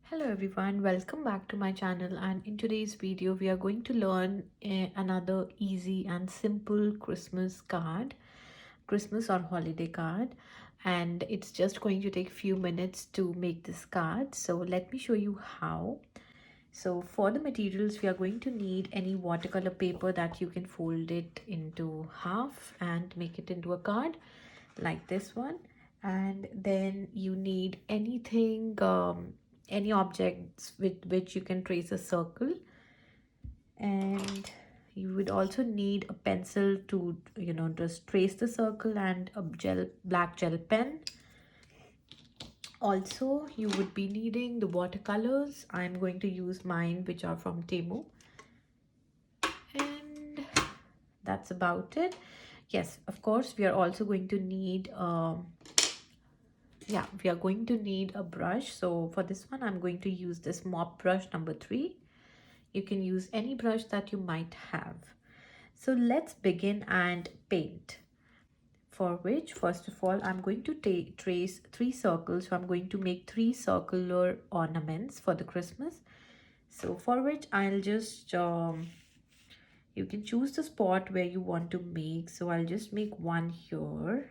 Hello everyone, welcome back to my channel, and in today's video we are going to learn another easy and simple Christmas or holiday card, and it's just going to take few minutes to make this card. So let me show you how. So for the materials, we are going to need any watercolor paper that you can fold it into half and make it into a card like this one. And then you need anything, any objects with which you can trace a circle. And you would also need a pencil to, just trace the circle, and a black gel pen. Also, you would be needing the watercolors. I'm going to use mine, which are from Temu. And that's about it. Yes, of course, we are also going to need we are going to need a brush. So for this one, I'm going to use this mop brush number 3. You can use any brush that you might have. So let's begin and paint. For which, first of all, I'm going to trace 3 circles. So I'm going to make 3 circular ornaments for the Christmas. So for which I'll just you can choose the spot where you want to make. So I'll just make one here.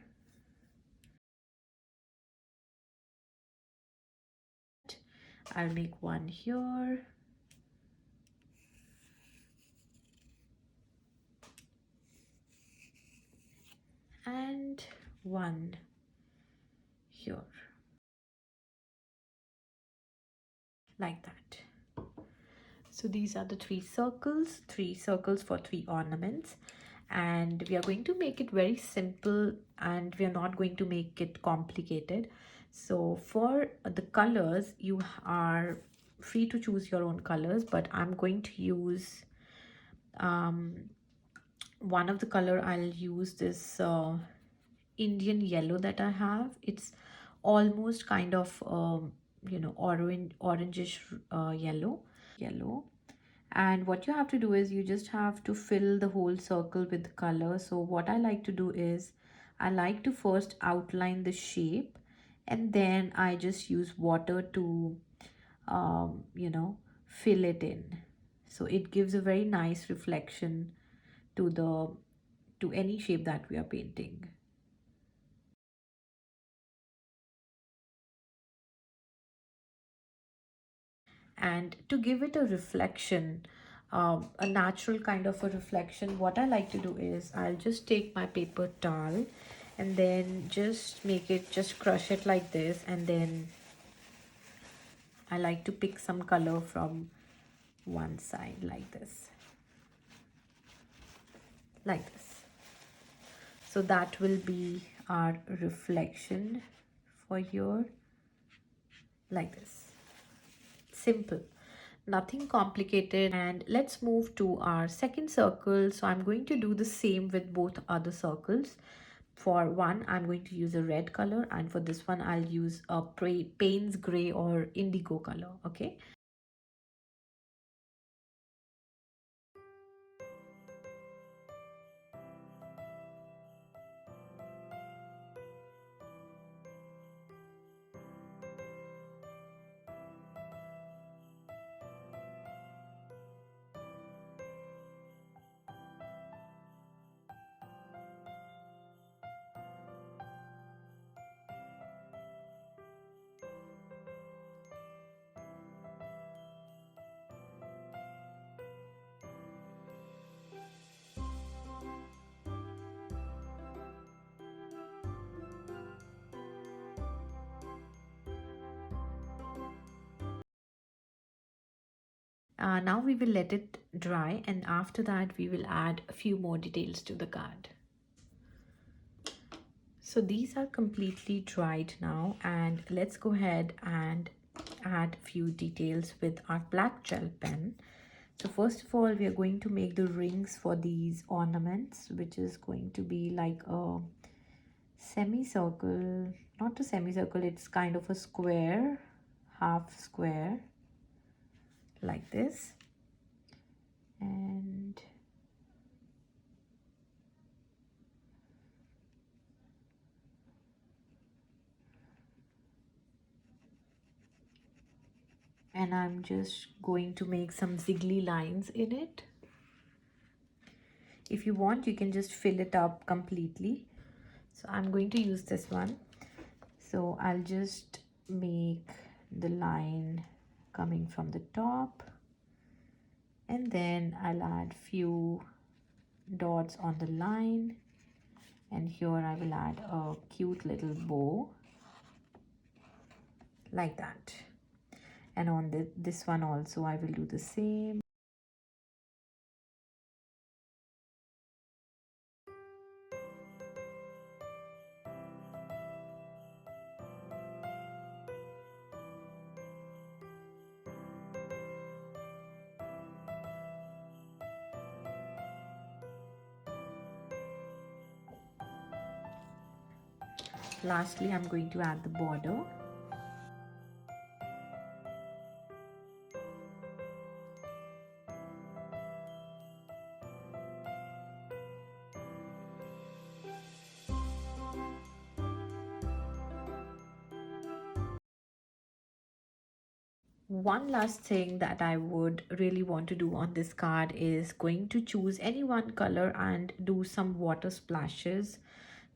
I'll make one here. And one here. Like that. So these are the 3 circles for 3 ornaments, and we are going to make it very simple, and we are not going to make it complicated. So for the colors, you are free to choose your own colors, but I'm going to use one of the color. I'll use this Indian yellow that I have. It's almost kind of orangish yellow. And what you have to do is you just have to fill the whole circle with color. So what I like to do is I like to first outline the shape, and then I just use water to fill it in. So it gives a very nice reflection to any shape that we are painting. And to give it a reflection, a natural kind of a reflection, what I like to do is I'll just take my paper towel and then just crush it like this, and then I like to pick some color from one side like this. So that will be our reflection for here, like this. Simple, nothing complicated. And let's move to our second circle. So I'm going to do the same with both other circles. For one, I'm going to use a red color, and for this one I'll use a Payne's gray or indigo color. Okay. Now we will let it dry, and after that we will add a few more details to the card. So these are completely dried now, and let's go ahead and add a few details with our black gel pen. So first of all, we are going to make the rings for these ornaments, which is going to be like a semicircle, not a semicircle, it's kind of a square, half square, like this. And and I'm just going to make some ziggly lines in it. If you want, you can just fill it up completely. So I'm going to use this one. So I'll just make the line coming from the top, and then I'll add few dots on the line, and here I will add a cute little bow like that. And on this one also I will do the same. Lastly, I'm going to add the border. One last thing that I would really want to do on this card is going to choose any one color and do some water splashes.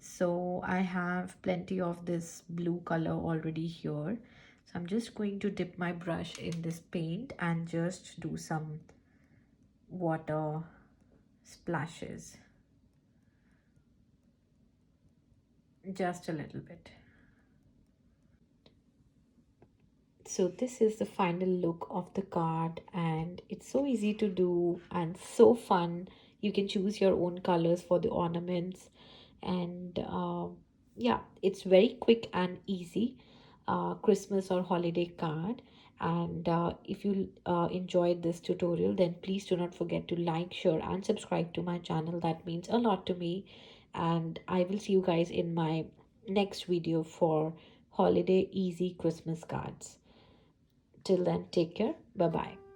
So I have plenty of this blue color already here. So I'm just going to dip my brush in this paint and just do some water splashes. Just a little bit. So this is the final look of the card, and it's so easy to do and so fun. You can choose your own colors for the ornaments, and yeah, it's very quick and easy Christmas or holiday card. And if you enjoyed this tutorial, then please do not forget to like, share and subscribe to my channel. That means a lot to me, and I will see you guys in my next video for holiday easy Christmas cards. Till then, take care. Bye bye.